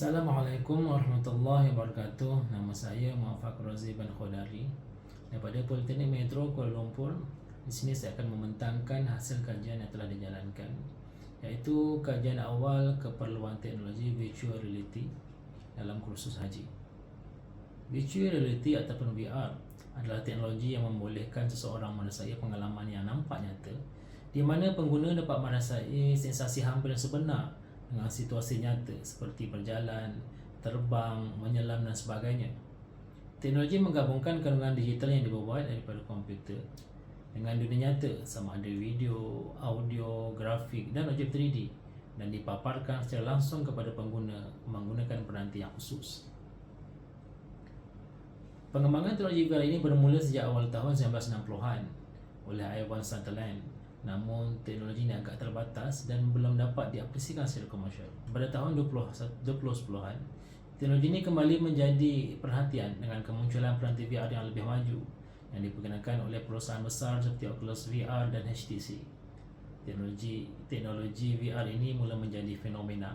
Assalamualaikum warahmatullahi wabarakatuh. Nama saya Muhammad Razi bin Khodari daripada Politeknik Metro Kuala Lumpur. Di sini saya akan membentangkan hasil kajian yang telah dijalankan, iaitu kajian awal keperluan teknologi virtual reality dalam kursus haji. Virtual reality ataupun VR adalah teknologi yang membolehkan seseorang merasai pengalaman yang nampak nyata, di mana pengguna dapat merasai sensasi hampir sebenar dengan situasi nyata seperti berjalan, terbang, menyelam dan sebagainya. Teknologi menggabungkan kandungan digital yang dibuat daripada komputer dengan dunia nyata, sama ada video, audio, grafik dan objek 3D, dan dipaparkan secara langsung kepada pengguna menggunakan peranti yang khusus. Pengembangan teknologi VR ini bermula sejak awal tahun 1960-an oleh Ivan Sutherland. Namun teknologi ini agak terbatas dan belum dapat diaplikasikan secara komersial. Pada tahun 2010-an, teknologi ini kembali menjadi perhatian dengan kemunculan peranti VR yang lebih maju yang diperkenalkan oleh perusahaan besar seperti Oculus VR dan HTC. Teknologi VR ini mula menjadi fenomena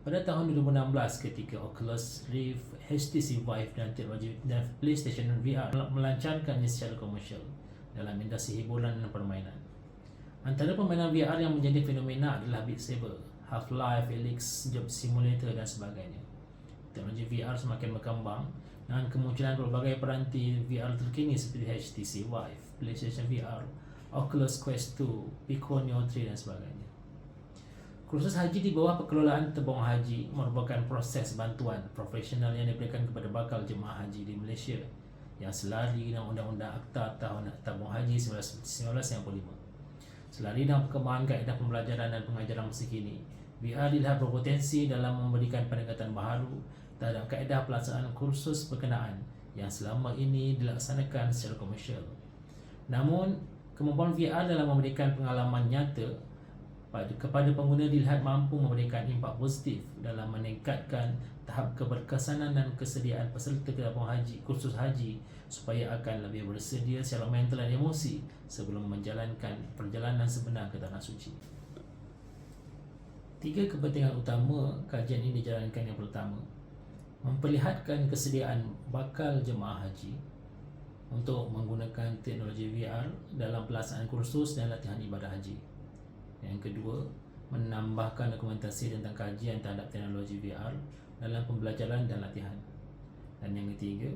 pada tahun 2016 ketika Oculus Rift, HTC Vive dan teknologi dan PlayStation VR melancarkannya secara komersial dalam industri hiburan dan permainan. Antara permainan VR yang menjadi fenomena adalah Beat Saber, Half-Life Alyx, Job Simulator dan sebagainya. Teknologi VR semakin berkembang dengan kemunculan berbagai peranti VR terkini seperti HTC Vive, PlayStation VR, Oculus Quest 2, Pico Neo 3 dan sebagainya. Kursus haji di bawah pengelolaan Tabung Haji merupakan proses bantuan profesional yang diberikan kepada bakal jemaah haji di Malaysia yang selari dengan Undang-Undang Akta Tabung Haji 1995. Selari dengan perkembangan kaedah pembelajaran dan pengajaran masa kini, VR dilihat berpotensi dalam memberikan pendekatan baharu terhadap kaedah pelaksanaan kursus berkenaan yang selama ini dilaksanakan secara komersial. Namun, kemampuan VR dalam memberikan pengalaman nyata kepada pengguna dilihat mampu memberikan impak positif dalam meningkatkan tahap keberkesanan dan kesediaan peserta tabung haji, kursus haji supaya akan lebih bersedia secara mental dan emosi sebelum menjalankan perjalanan sebenar ke Tanah Suci. 3 kepentingan utama kajian ini dijalankan. Yang pertama, memperlihatkan kesediaan bakal jemaah haji untuk menggunakan teknologi VR dalam pelaksanaan kursus dan latihan ibadah haji. Yang kedua, menambahkan dokumentasi tentang kajian terhadap teknologi VR dalam pembelajaran dan latihan. Dan yang ketiga,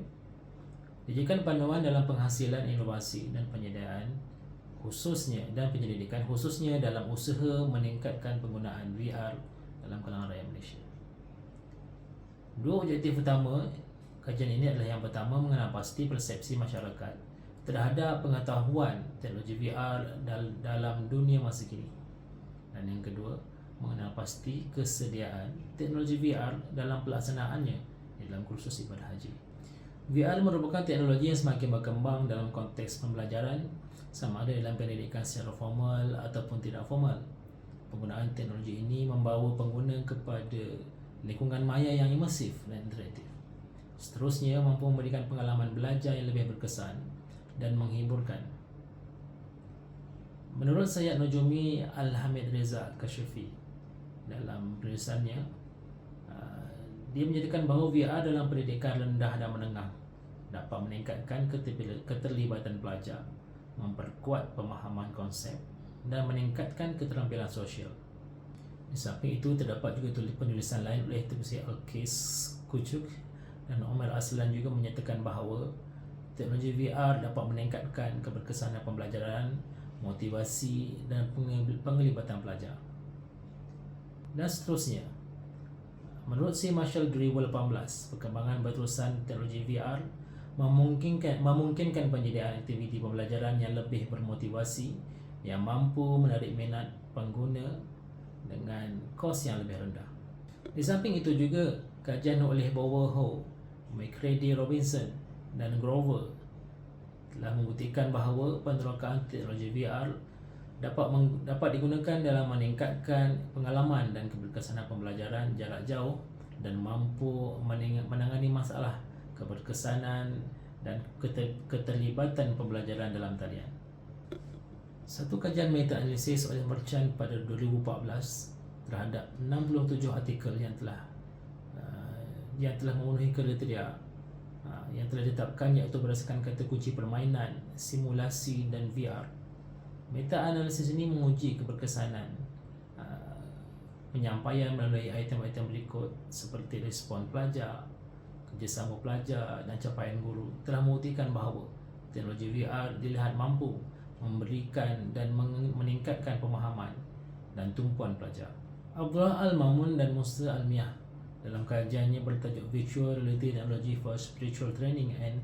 dijadikan panduan dalam penghasilan inovasi dan penyediaan penyelidikan khususnya dalam usaha meningkatkan penggunaan VR dalam kalangan rakyat Malaysia. 2 objektif utama kajian ini adalah yang pertama, mengenal pasti persepsi masyarakat terhadap pengetahuan teknologi VR dalam dunia masa kini. Dan yang kedua, mengenal pasti kesediaan teknologi VR dalam pelaksanaannya dalam kursus ibadah haji. VR merupakan teknologi yang semakin berkembang dalam konteks pembelajaran, sama ada dalam pendidikan secara formal ataupun tidak formal. Penggunaan teknologi ini membawa pengguna kepada lingkungan maya yang imersif dan interaktif. Seterusnya, mampu memberikan pengalaman belajar yang lebih berkesan dan menghiburkan. Menurut Sayyid Nujumi Al-Hamid Reza Kashifi dalam penulisannya, dia menyatakan bahawa VR dalam pendidikan rendah dan menengah dapat meningkatkan keterlibatan pelajar, memperkuat pemahaman konsep dan meningkatkan keterampilan sosial. Di samping itu, terdapat juga penulisan lain oleh Tusi Al-Qis Kucuk dan Omar Aslan juga menyatakan bahawa teknologi VR dapat meningkatkan keberkesanan pembelajaran, motivasi dan penglibatan pelajar. Dan seterusnya, menurut si Marshall Grewal 18, perkembangan berterusan teknologi VR memungkinkan penyediaan aktiviti pembelajaran yang lebih bermotivasi yang mampu menarik minat pengguna dengan kos yang lebih rendah. Di samping itu juga, kajian oleh Bower Ho, McCready Robinson dan Grover telah membuktikan bahawa penerokaan teknologi VR dapat digunakan dalam meningkatkan pengalaman dan keberkesanan pembelajaran jarak jauh dan mampu menangani masalah keberkesanan dan keterlibatan pembelajaran dalam talian. Satu kajian meta-analisis oleh Merchant pada 2014 terhadap 67 artikel yang telah yang telah memenuhi kriteria yang telah ditetapkan, iaitu berdasarkan kata kunci permainan, simulasi dan VR. Meta-analisis ini menguji keberkesanan penyampaian melalui item-item berikut seperti respon pelajar, kerjasama pelajar dan capaian guru telah membuktikan bahawa teknologi VR dilihat mampu memberikan dan meningkatkan pemahaman dan tumpuan pelajar. Abdullah Al-Mamun dan Musa Almiah dalam kajiannya bertajuk Virtual Reality Technology for Spiritual Training and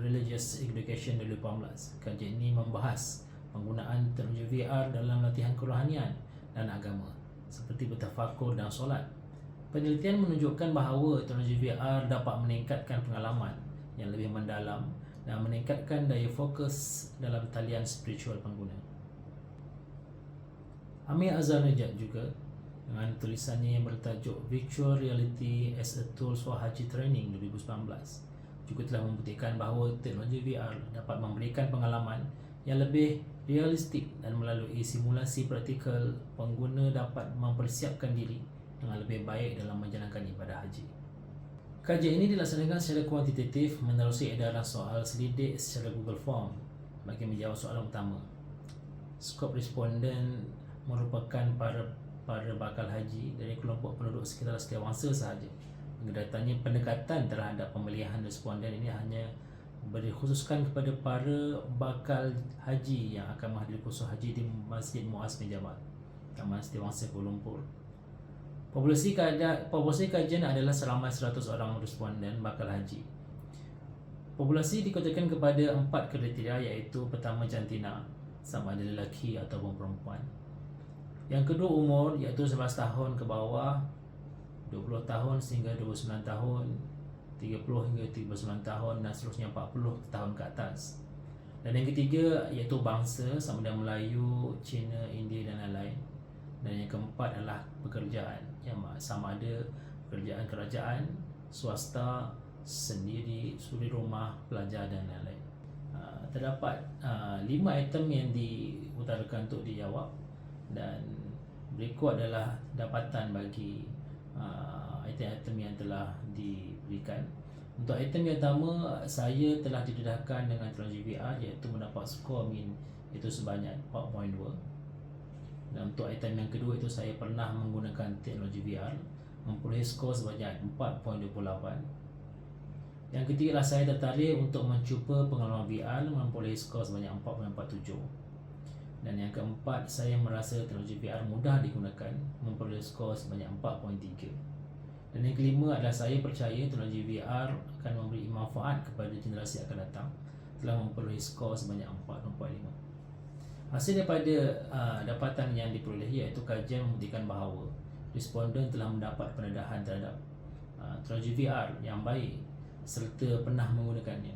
Religious Education 2018. Kajian ini membahas penggunaan teknologi VR dalam latihan kerohanian dan agama seperti bertafakur dan solat. Penelitian menunjukkan bahawa teknologi VR dapat meningkatkan pengalaman yang lebih mendalam dan meningkatkan daya fokus dalam talian spiritual pengguna. Amir Azhar Najat juga dengan tulisannya yang bertajuk Virtual Reality as a Tool for Haji Training 2019 juga telah membuktikan bahawa teknologi VR dapat memberikan pengalaman yang lebih realistik, dan melalui simulasi praktikal pengguna dapat mempersiapkan diri dengan lebih baik dalam menjalankan ibadah haji. Kajian ini dilaksanakan secara kuantitatif menerusi edaran soal selidik secara Google Form bagi menjawab soalan utama. Skop responden merupakan para bakal haji dari kelompok penduduk sekitar setiawangsa sahaja. Pendekatan terhadap pemilihan responden ini hanya dikhususkan kepada para bakal haji yang akan menghadiri kursus haji di Masjid Muaz bin Jabal, Taman Setiawangsa Kuala Lumpur. Populasi kajian adalah seramai 100 orang responden bakal haji. Populasi dikotakan kepada 4 kriteria, iaitu pertama jantina, sama ada lelaki ataupun perempuan. Yang kedua umur, iaitu 11 tahun ke bawah, 20 tahun sehingga 29 tahun, 30 hingga 39 tahun dan seterusnya 40 tahun ke atas. Dan yang ketiga iaitu bangsa, sama ada Melayu, Cina, India dan lain-lain. Dan yang keempat adalah pekerjaan, yang sama ada pekerjaan kerajaan, swasta, sendiri, suri rumah, pelajar dan lain-lain. Terdapat 5 item yang diutarakan untuk dijawab, dan berikut adalah dapatan bagi item-item yang telah diberikan. Untuk item yang pertama, saya telah didedahkan dengan teknologi VR, iaitu mendapat skor min itu sebanyak 4.2. Dan untuk item yang kedua itu, saya pernah menggunakan teknologi VR, memperoleh skor sebanyak 4.28. Yang ketiga adalah saya tertarik untuk mencuba pengalaman VR, memperoleh skor sebanyak 4.47. Dan yang keempat, saya merasa teknologi VR mudah digunakan, memperoleh skor sebanyak 4.3. Dan yang kelima adalah saya percaya teknologi VR akan memberi manfaat kepada generasi akan datang, telah memperoleh skor sebanyak 4.5. Hasil daripada dapatan yang diperoleh, iaitu kajian membuktikan bahawa responden telah mendapat pendedahan terhadap teknologi VR yang baik serta pernah menggunakannya.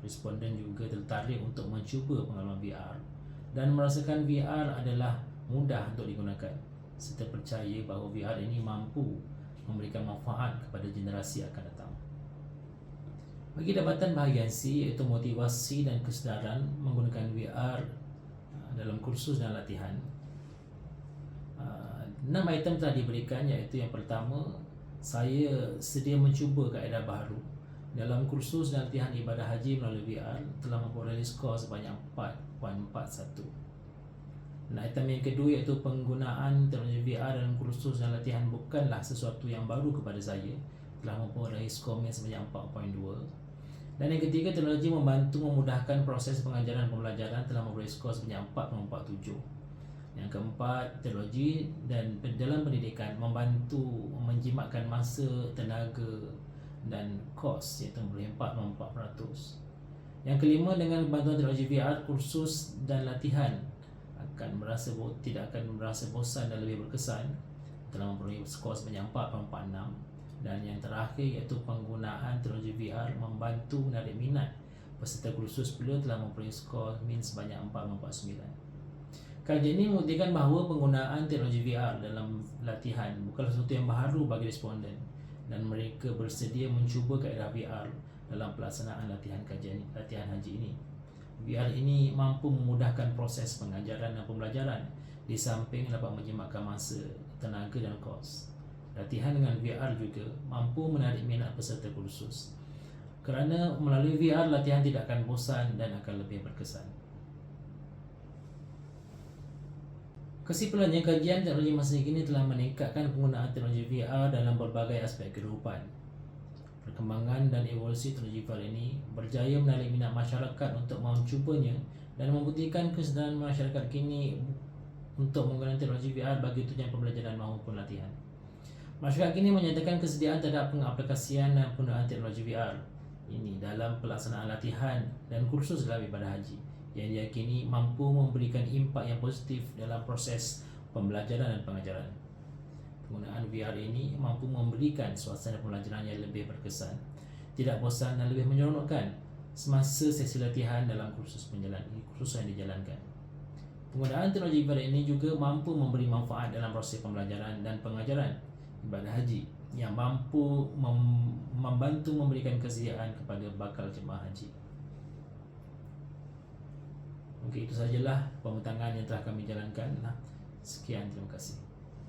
Responden juga tertarik untuk mencuba pengalaman VR dan merasakan VR adalah mudah untuk digunakan, serta percaya bahawa VR ini mampu memberikan manfaat kepada generasi akan datang. Bagi dapatan bahagian C, iaitu motivasi dan kesedaran menggunakan VR dalam kursus dan latihan, 6 item telah diberikan, iaitu yang pertama, saya sedia mencuba kaedah baharu dalam kursus dan latihan ibadah haji melalui VR, telah memperoleh skor sebanyak 4.41. Dan item yang kedua, iaitu penggunaan teknologi VR dalam kursus dan latihan bukanlah sesuatu yang baru kepada saya, telah memperoleh skor sebanyak 4.2. Dan yang ketiga, teknologi membantu memudahkan proses pengajaran dan pembelajaran, telah memperoleh skor sebanyak 4.47. Yang keempat, teknologi dan dalam pendidikan membantu menjimatkan masa, tenaga dan kos, iaitu memperoleh 4.4%. Yang kelima, dengan bantuan teknologi VR, kursus dan latihan tidak akan merasa bosan dan lebih berkesan, telah memperoleh skor sebanyak 4.46. Dan yang terakhir, iaitu penggunaan teknologi VR membantu menarik minat peserta kursus, beliau telah memperoleh skor min sebanyak 4.49. Kajian ini membuktikan bahawa penggunaan teknologi VR dalam latihan bukanlah sesuatu yang baru bagi responden, dan mereka bersedia mencuba kaedah VR dalam pelaksanaan latihan haji ini. VR ini mampu memudahkan proses pengajaran dan pembelajaran, di samping dapat menjimatkan masa, tenaga dan kos. Latihan dengan VR juga mampu menarik minat peserta kursus, kerana melalui VR latihan tidak akan bosan dan akan lebih berkesan. Kesimpulannya, kajian teknologi masa kini telah meningkatkan penggunaan teknologi VR dalam berbagai aspek kehidupan. Perkembangan dan evolusi teknologi VR ini berjaya menarik minat masyarakat untuk mencubanya dan membuktikan kesedaran masyarakat kini untuk menggunakan teknologi VR bagi tujuan pembelajaran maupun latihan. Masyarakat kini menyatakan kesediaan terhadap pengaplikasian dan penggunaan teknologi VR ini dalam pelaksanaan latihan dan kursus dalam ibadah haji, yang diyakini mampu memberikan impak yang positif dalam proses pembelajaran dan pengajaran. Penggunaan VR ini mampu memberikan suasana pembelajaran yang lebih berkesan, tidak bosan dan lebih menyeronokkan semasa sesi latihan dalam kursus yang dijalankan. Penggunaan teknologi VR ini juga mampu memberi manfaat dalam proses pembelajaran dan pengajaran ibadah haji, yang mampu membantu memberikan kesediaan kepada bakal jemaah haji. Okey, itu sajalah pembentangan yang telah kami jalankan. Sekian, terima kasih.